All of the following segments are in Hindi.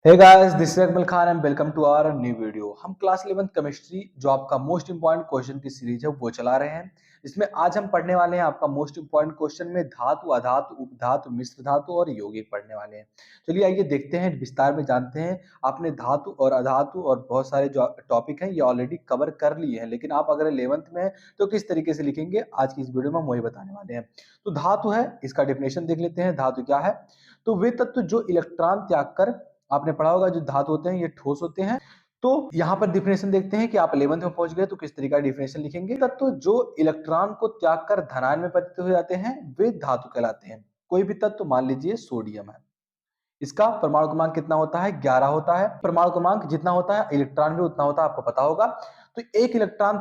Hey guys, this is Akmal Khan and welcome to our new video. हम क्लास 11 केमिस्ट्री जो आपका मोस्ट इंपॉर्टेंट क्वेश्चन की सीरीज है वो चला रहे हैं। इसमें आज हम पढ़ने वाले हैं आपका मोस्ट इंपॉर्टेंट क्वेश्चन में धातु, अधातु, उपधातु, मिश्र धातु और यौगिक पढ़ने वाले हैं। चलिए आइए देखते हैं, विस्तार में जानते हैं। आपने धातु और अधातु और बहुत सारे जो टॉपिक हैं ये ऑलरेडी कवर कर लिए हैं, लेकिन आप अगर 11th में हैं तो किस तरीके से लिखेंगे आज की इस वीडियो में हम वही बताने वाले हैं। तो धातु है, इसका डेफिनेशन देख लेते हैं। धातु क्या है? तो वे तत्व जो इलेक्ट्रॉन त्याग कर, आपने पढ़ा होगा जो धातु होते हैं ये ठोस होते हैं। तो यहाँ पर डिफिनेशन देखते हैं कि आप 11th में पहुंच गए तो किस तरीका डिफिनेशन लिखेंगे। तत्व जो इलेक्ट्रॉन को त्याग कर धनायन में परिवर्तित हो जाते हैं वे धातु कहलाते हैं। कोई भी तत्व, मान लीजिए सोडियम है, इसका परमाणु क्रमांक कितना होता है? 11 होता है। परमाणु क्रमांक जितना होता है इलेक्ट्रॉन भी उतना होता है, आपको पता होगा। तो एक इलेक्ट्रॉन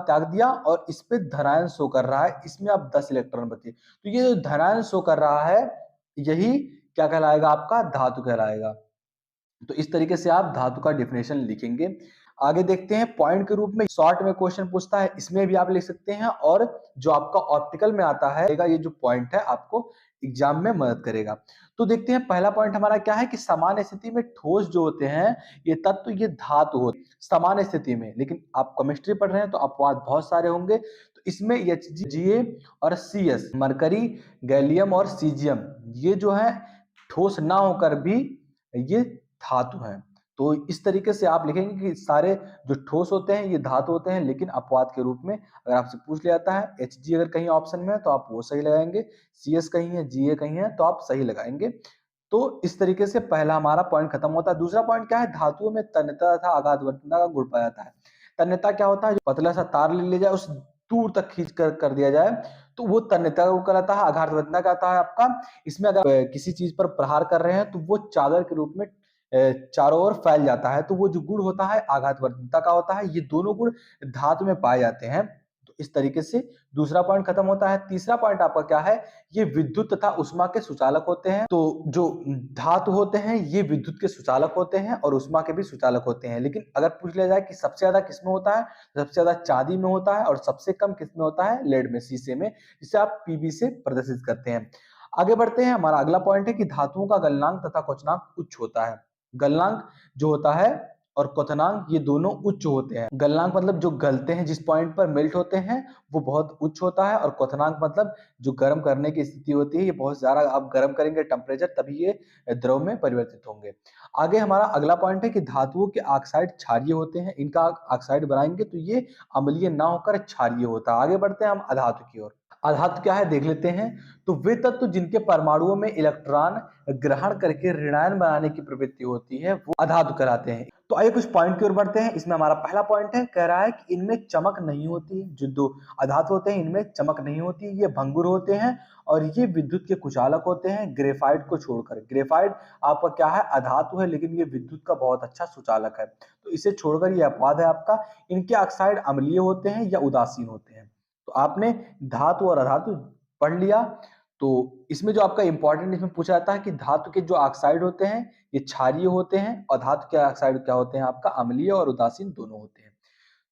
त्याग दिया और इस पे धनायन शो कर रहा है, इसमें अब 10 इलेक्ट्रॉन बचे। तो ये जो धनायन शो कर रहा है यही क्या कहलाएगा? आपका धातु कहलाएगा। तो इस तरीके से आप धातु का डिफिनेशन लिखेंगे। आगे देखते हैं, पॉइंट के रूप में शॉर्ट में क्वेश्चन पूछता है, इसमें भी आप लिख सकते हैं। और जो आपका ऑप्टिकल में आता है ये जो पॉइंट है आपको एग्जाम में मदद करेगा। तो देखते हैं, पहला पॉइंट हमारा क्या है कि सामान्य स्थिति में ठोस जो होते हैं ये तत्व ये धातु होते हैं सामान्य स्थिति में। लेकिन आप केमिस्ट्री पढ़ रहे हैं तो अपवाद बहुत सारे होंगे। तो इसमें Hga और Cs, मरकरी, गैलियम और सीजियम, ये जो है ठोस ना होकर भी ये धातु हैं। तो इस तरीके से आप लिखेंगे कि सारे जो ठोस होते हैं ये धातु होते हैं, लेकिन अपवाद के रूप में अगर आपसे पूछ लिया जाता है Hg अगर कहीं ऑप्शन में है तो आप वो सही लगाएंगे, Cs कहीं है, Ga कहीं है तो आप सही लगाएंगे। तो इस तरीके से पहला हमारा पॉइंट खत्म होता है। दूसरा पॉइंट क्या है? धातुओं में तन्यता तथा आघातवर्तीयता का गुण पाया जाता है। तन्यता क्या होता है? जो पतला सा तार ले लिया जाए उस दूर तक खींच कर दिया जाए तो वो तन्यता का गुण कहलाता है। आघातवर्तीयता क्या होता है आपका? इसमें अगर किसी चीज पर प्रहार कर रहे हैं तो वो चादर के रूप में चारों ओर फैल जाता है, तो वो जो गुण होता है आघातवर्तीयता का होता है। ये दोनों गुण धातु में पाए जाते हैं। तो इस तरीके से दूसरा पॉइंट खत्म होता है। तीसरा पॉइंट आपका क्या है? ये विद्युत तथा उष्मा के सुचालक होते हैं। तो जो धातु होते हैं ये विद्युत के सुचालक होते हैं और उष्मा के भी सुचालक होते हैं। लेकिन अगर पूछ लिया जाए कि सबसे ज्यादा किसमें होता है, सबसे ज्यादा चांदी में होता है और सबसे कम किसमें होता है? लेड में, शीशे में, जिसे आप पीबी से प्रदर्शित करते हैं। आगे बढ़ते हैं, हमारा अगला पॉइंट है कि धातुओं का गलनांक तथा क्वथनांक उच्च होता है। गलनांक जो होता है और क्वथनांक ये दोनों उच्च होते हैं। गलनांक मतलब जो गलते हैं, जिस पॉइंट पर मेल्ट होते हैं वो बहुत उच्च होता है, और क्वथनांक मतलब जो गर्म करने की स्थिति होती है ये बहुत ज्यादा आप गर्म करेंगे टेम्परेचर तभी ये द्रव में परिवर्तित होंगे। आगे हमारा अगला पॉइंट है कि धातुओं के ऑक्साइड क्षारीय होते हैं। इनका ऑक्साइड बनाएंगे तो ये अम्लीय ना होकर क्षारीय होता है। आगे बढ़ते हैं हम अधातु की ओर। अधातु क्या है देख लेते हैं। तो वे तत्व जिनके परमाणुओं में इलेक्ट्रॉन ग्रहण करके ऋणायन बनाने की प्रवृत्ति होती है वो अधातु कहलाते हैं। तो आइए कुछ पॉइंट की ओर बढ़ते हैं। इसमें हमारा पहला पॉइंट है, कह रहा है कि इनमें चमक नहीं होती। जो दो अधातु होते हैं इनमें चमक नहीं होती, ये भंगुर होते हैं और ये विद्युत के कुचालक होते हैं, ग्रेफाइट को छोड़कर। ग्रेफाइट आपका क्या है? अधातु है, लेकिन ये विद्युत का बहुत अच्छा सुचालक है। तो इसे छोड़कर ये अपवाद है आपका। इनके ऑक्साइड अम्लीय होते हैं या उदासीन होते हैं। तो आपने धातु और अधातु पढ़ लिया। तो इसमें जो आपका इंपॉर्टेंट इसमें पूछा जाता है कि धातु के जो ऑक्साइड होते हैं ये क्षारीय होते हैं और धातु के ऑक्साइड क्या होते हैं? आपका अम्लीय और उदासीन दोनों होते हैं।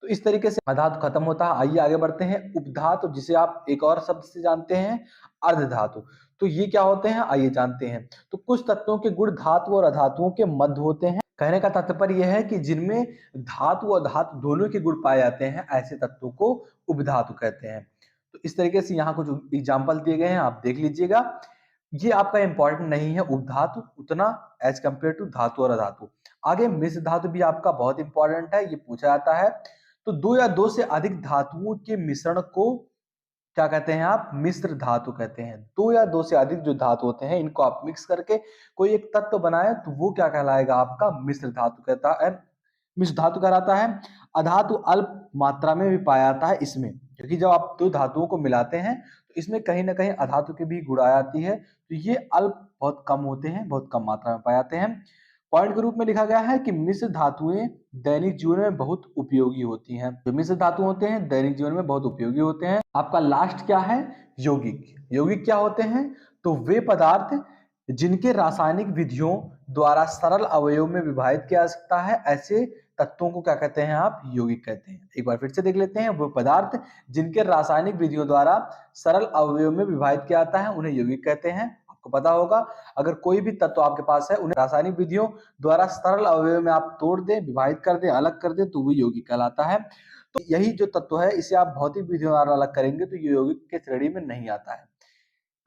तो इस तरीके से अधातु खत्म होता है। आइए आगे बढ़ते हैं, उपधातु, जिसे आप एक और शब्द से जानते हैं अर्धधातु। तो ये क्या होते हैं आइए जानते हैं। तो कुछ तत्वों के गुण धातु और अधातुओं के मध्य होते हैं। कहने का तात्पर्य यह है कि जिनमें धातु और धातु दोनों के गुण पाए जाते हैं ऐसे तत्वों को उपधातु कहते हैं। तो इस तरीके से यहाँ कुछ एग्जाम्पल दिए गए हैं, आप देख लीजिएगा। ये आपका इंपॉर्टेंट नहीं है उपधातु उतना एज कंपेयर टू धातु और अधातु। आगे मिश्र धातु भी आपका बहुत इंपॉर्टेंट है, ये पूछा जाता है। तो दो या दो से अधिक धातुओं के मिश्रण को क्या कहते हैं? आप मिश्र धातु कहते हैं। दो या दो से अधिक जो धातु होते हैं इनको आप मिक्स करके कोई एक तत्व बनाए तो वो क्या कहलाएगा? आपका मिश्र धातु कहता है, मिश्र धातु कहलाता है। अधातु अल्प मात्रा में भी पाया जाता है इसमें, क्योंकि जब आप दो धातुओं को मिलाते हैं तो इसमें कहीं ना कहीं अधातु की भी गुण आ जाती है। तो ये अल्प बहुत कम होते हैं, बहुत कम मात्रा में पाए जाते हैं। पॉइंट के रूप में लिखा गया है कि मिश्र धातुएं दैनिक जीवन में बहुत उपयोगी होती हैं। जो मिश्र धातु होते हैं दैनिक जीवन में बहुत उपयोगी होते हैं। आपका लास्ट क्या है? यौगिक। यौगिक क्या होते हैं? तो वे पदार्थ जिनके रासायनिक विधियों द्वारा सरल अवयव में विभाजित किया जा सकता है ऐसे तत्वों को क्या कहते हैं? आप यौगिक कहते हैं। एक बार फिर से देख लेते हैं, वो पदार्थ जिनके रासायनिक विधियों द्वारा सरल अवयव में विभाजित किया जाता है उन्हें यौगिक कहते हैं। आपको पता होगा, अगर कोई भी तत्व आपके पास है, उन्हें रासायनिक विधियों द्वारा सरल अवयव में आप तोड़ दें, विभाजित कर दें, अलग कर दें, तो वो यौगिक कहलाता है। तो यही जो तत्व है, इसे आप भौतिक विधियों द्वारा अलग करेंगे तो ये यौगिक के श्रेणी में नहीं आता है।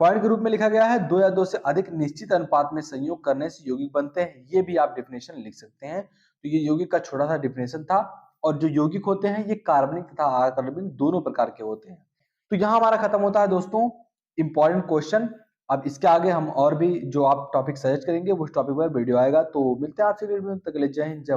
पॉइंट के रूप में लिखा गया है, 2 या 2 से अधिक निश्चित अनुपात में संयोग करने से यौगिक बनते हैं। ये भी आप डेफिनेशन लिख सकते हैं। तो ये यौगिक का छोटा सा डेफिनेशन था। और जो यौगिक होते हैं, ये कार्बनिक तथा अकार्बनिक दोनों प्रकार के होते हैं। तो यहाँ हमारा खत्म होता है दोस्तों इंपॉर्टेंट क्वेश्चन। अब इसके आगे हम और भी जो आप टॉपिक सजेस्ट करेंगे, उस टॉपिक पर वीडियो आएगा। तो मिलते हैं आपसे वीडियो में, तब तक के लिए जय हिंद, जय भारत।